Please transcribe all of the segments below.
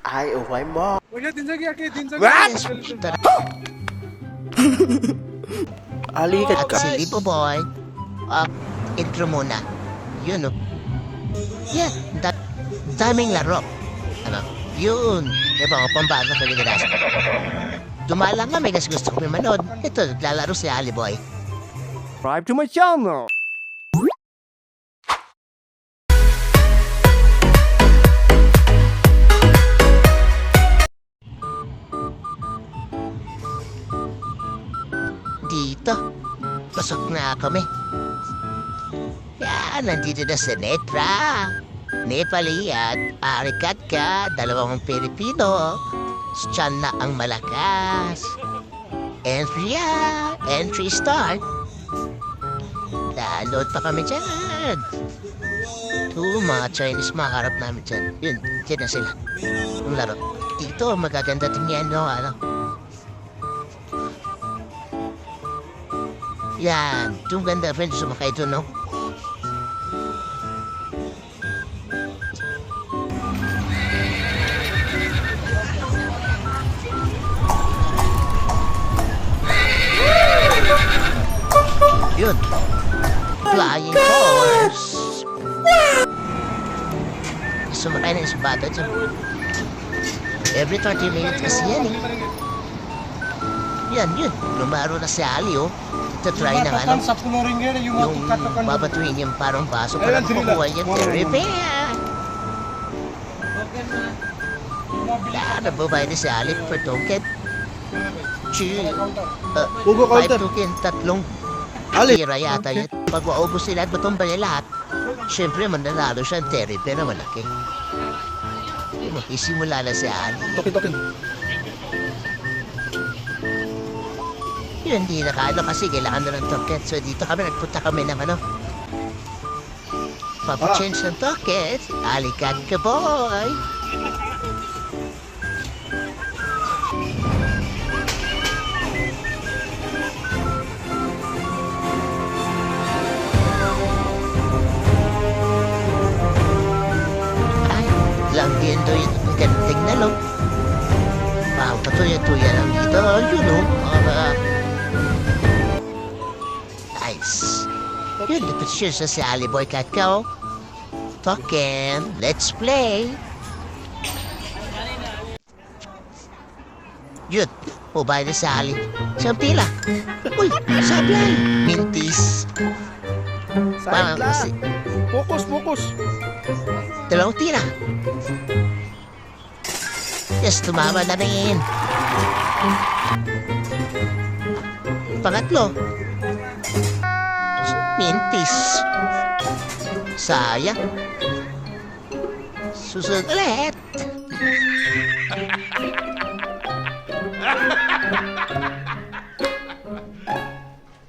Ai ở ngoài mò. Alikat At ka. si Lipo Boy, intro muna. Yun, no? Yan, daming laro. Ano? Yun. May mga pambago sa ligadas. Dumalang nga, may gusto ko manood. Ito, naglalaro si Ali Boy. Subscribe to my channel. Dito, pasok na kami. Yan, nandito na si Netra. Nepali at Arikat ka, dalawang Pilipino. Siyan na ang malakas. Entry entry start. Download pa kami dyan. Mga Chinese makaharap namin dyan. Yun, dyan na sila. Yung laro. Dito, magaganda tingnan, no? Ano? Yan, yung ganda friend, sumakay ito, no? Yun. Flying horse. Sumakay na yung bata dyan. Every 30 minutes kasi yan, eh. Yan, yun. Lumaro na si Ali, oh. Try ng ano, yung babatuin yung parang baso para makukuha niya repair. Nababayad si Alip for token. 5 token, 3 tira yata yun. Pag maubos sila at matumba niya lahat, syempre mananalo siya ang therapy na malaki. Isimula na si Ali. Token. Yun, hindi nakaano kasi kailangan na ng token. So dito kami, nagpunta kami ng ano. Papa-change ng token. Alikat ka, boy! Ay, lang din doon yung ganting na lo. Wow, patuya-tuya lang dito. Yun, no? Nice. Yun, lipit siya si Ali Boy Cat ka, oh. Token, let's play. Yun, mobile na si Ali. Siyang pila. Uy, sablay. Mintis. Parang kasi. Fokus. Dalawang tira. Yes, tumama na rin. Pangatlo. Mintis. Sayang. Susunod ulit.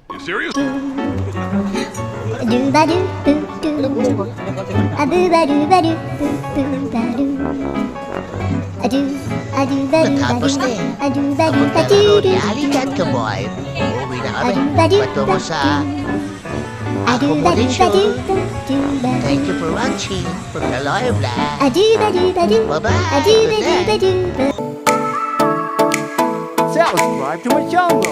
You serious? Natapos na eh. Pagkalaro ni Alikat ka, boy. Uuwi na kami. Patungo sa accommodation. Thank you for watching. Pagkaloy vlog. Bye-bye. Good night. Subscribe to my channel.